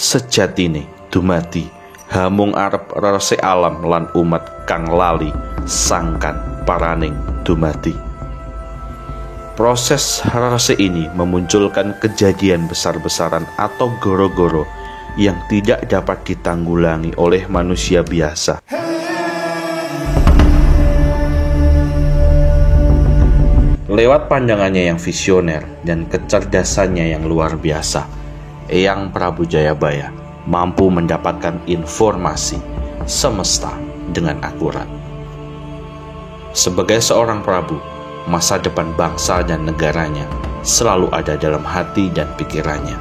Sejatine dumadi hamung arep reresi alam lan umat kang lali sangkan paraning dumadi. Proses reresi ini memunculkan kejadian besar-besaran atau goro-goro yang tidak dapat ditanggulangi oleh manusia biasa. Lewat pandangannya yang visioner dan kecerdasannya yang luar biasa, Eyang Prabu Jayabaya mampu mendapatkan informasi semesta dengan akurat. Sebagai seorang prabu, masa depan bangsa dan negaranya selalu ada dalam hati dan pikirannya.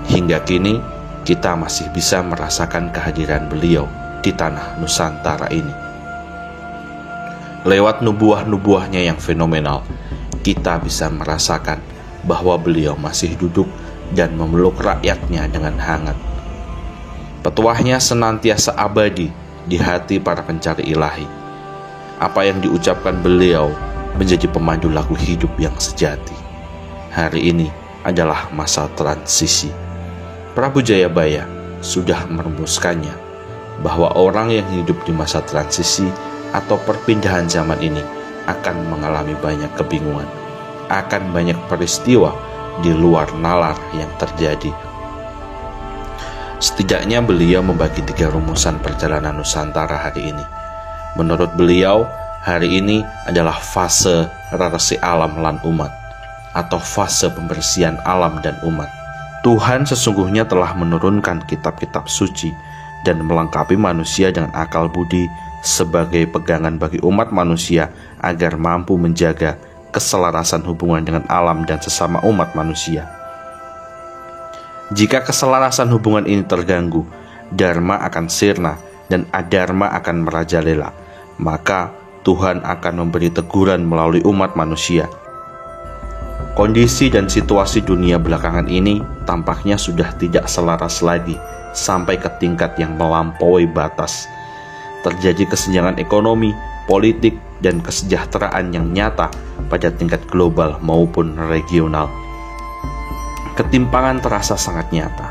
Hingga kini, kita masih bisa merasakan kehadiran beliau di tanah Nusantara ini. Lewat nubuah-nubuahnya yang fenomenal, kita bisa merasakan bahwa beliau masih duduk dan memeluk rakyatnya dengan hangat. Petuahnya senantiasa abadi di hati para pencari ilahi. Apa yang diucapkan beliau menjadi pemandu lagu hidup yang sejati. Hari ini adalah masa transisi. Prabu Jayabaya sudah merumuskannya bahwa orang yang hidup di masa transisi atau perpindahan zaman ini akan mengalami banyak kebingungan, akan banyak peristiwa di luar nalar yang terjadi. Setidaknya beliau membagi 3 rumusan perjalanan Nusantara hari ini. Menurut beliau, hari ini adalah fase reresi alam lan umat, atau fase pembersihan alam dan umat. Tuhan sesungguhnya telah menurunkan kitab-kitab suci dan melengkapi manusia dengan akal budi sebagai pegangan bagi umat manusia agar mampu menjaga keselarasan hubungan dengan alam dan sesama umat manusia. Jika keselarasan hubungan ini terganggu, dharma akan sirna dan adharma akan merajalela. Maka Tuhan akan memberi teguran melalui umat manusia. Kondisi dan situasi dunia belakangan ini tampaknya sudah tidak selaras lagi sampai ke tingkat yang melampaui batas. Terjadi kesenjangan ekonomi, politik, dan kesejahteraan yang nyata pada tingkat global maupun regional. Ketimpangan terasa sangat nyata.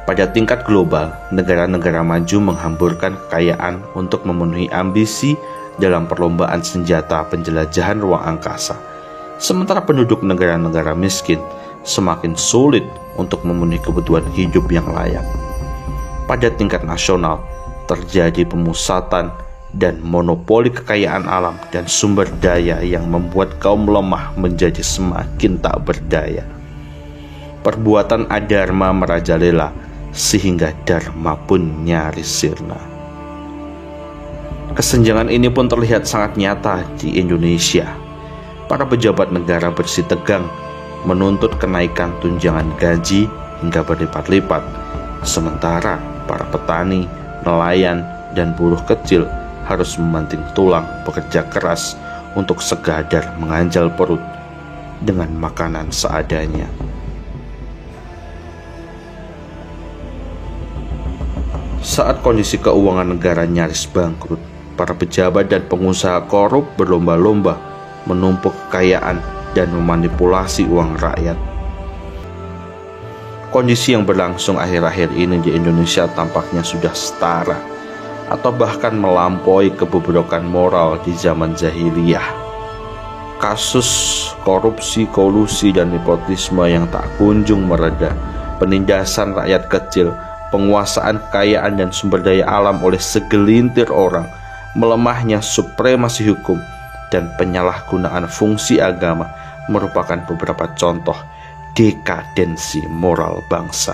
Pada tingkat global, negara-negara maju menghamburkan kekayaan untuk memenuhi ambisi dalam perlombaan senjata penjelajahan ruang angkasa. Sementara penduduk negara-negara miskin semakin sulit untuk memenuhi kebutuhan hidup yang layak. Pada tingkat nasional, terjadi pemusatan dan monopoli kekayaan alam dan sumber daya yang membuat kaum lemah menjadi semakin tak berdaya. Perbuatan adharma merajalela sehingga dharma pun nyaris sirna. Kesenjangan ini pun terlihat sangat nyata di Indonesia. Para pejabat negara bersitegang menuntut kenaikan tunjangan gaji hingga berlipat-lipat, sementara para petani, nelayan, dan buruh kecil harus memanting tulang bekerja keras untuk sekadar menganjal perut dengan makanan seadanya. Saat kondisi keuangan negara nyaris bangkrut, para pejabat dan pengusaha korup berlomba-lomba menumpuk kekayaan dan memanipulasi uang rakyat. Kondisi yang berlangsung akhir-akhir ini di Indonesia tampaknya sudah setara atau bahkan melampaui kebobrokan moral di zaman jahiliyah. Kasus korupsi, kolusi, dan nepotisme yang tak kunjung mereda, penindasan rakyat kecil, penguasaan kekayaan dan sumber daya alam oleh segelintir orang, melemahnya supremasi hukum, dan penyalahgunaan fungsi agama merupakan beberapa contoh dekadensi moral bangsa.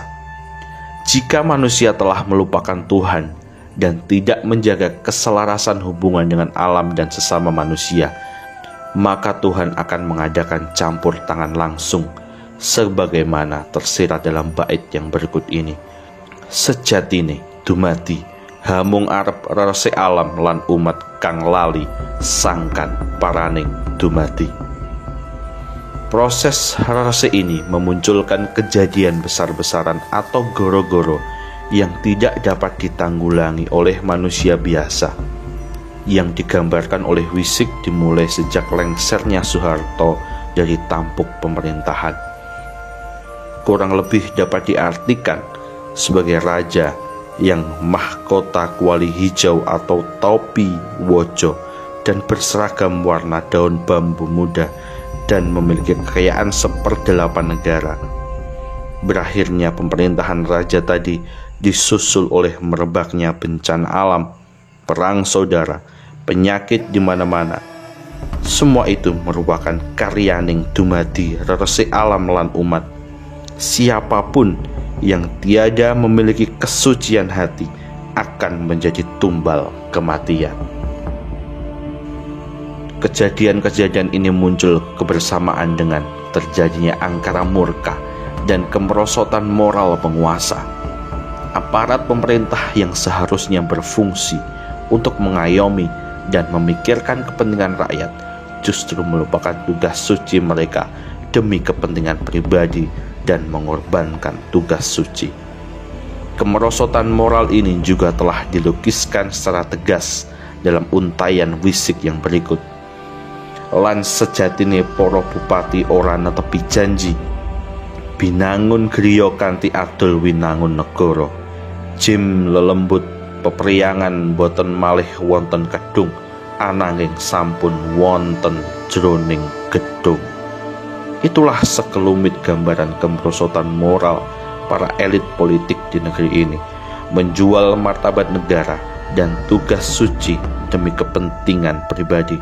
Jika manusia telah melupakan Tuhan dan tidak menjaga keselarasan hubungan dengan alam dan sesama manusia, maka Tuhan akan mengadakan campur tangan langsung sebagaimana tersirat dalam bait yang berikut ini. Sejatine dumadi hamung arep reresi alam lan umat kang lali sangkan paraning dumadi. Proses reresi ini memunculkan kejadian besar-besaran atau goro-goro yang tidak dapat ditanggulangi oleh manusia biasa, yang digambarkan oleh Wisik dimulai sejak lengsernya Soeharto dari tampuk pemerintahan. Kurang lebih dapat diartikan sebagai raja yang mahkota kuali hijau atau topi wojo dan berseragam warna daun bambu muda dan memiliki kekayaan 1/8 negara. Berakhirnya pemerintahan raja tadi disusul oleh merebaknya bencana alam, perang saudara, penyakit di mana-mana. Semua itu merupakan karyaning dumadi reresi alam lan umat. Siapapun yang tiada memiliki kesucian hati akan menjadi tumbal kematian. Kejadian-kejadian ini muncul kebersamaan dengan terjadinya angkara murka dan kemerosotan moral penguasa. Aparat pemerintah yang seharusnya berfungsi untuk mengayomi dan memikirkan kepentingan rakyat justru melupakan tugas suci mereka demi kepentingan pribadi dan mengorbankan tugas suci. Kemerosotan moral ini juga telah dilukiskan secara tegas dalam untayan wisik yang berikut. Lan sejatine para bupati ora netepi janji, binangun griya kanthi adol winangun negara. Jim lelembut pepriyangan boten malih wonten kedung, ananging sampun wonten jroning gedung. Itulah sekelumit gambaran kemerosotan moral para elit politik di negeri ini, menjual martabat negara dan tugas suci demi kepentingan pribadi.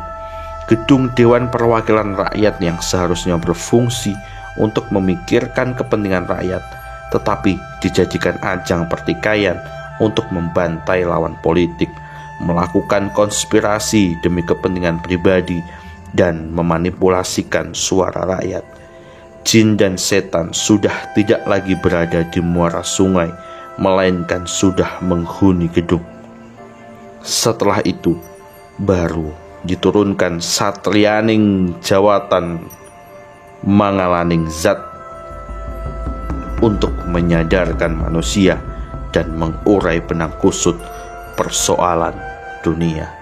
Gedung Dewan Perwakilan Rakyat yang seharusnya berfungsi untuk memikirkan kepentingan rakyat, tetapi dijadikan ajang pertikaian untuk membantai lawan politik, melakukan konspirasi demi kepentingan pribadi, dan memanipulasikan suara rakyat. Jin dan setan sudah tidak lagi berada di muara sungai, melainkan sudah menghuni gedung. Setelah itu, baru diturunkan satriyaning jawatan mangalaning zat untuk menyadarkan manusia dan mengurai benang kusut persoalan dunia.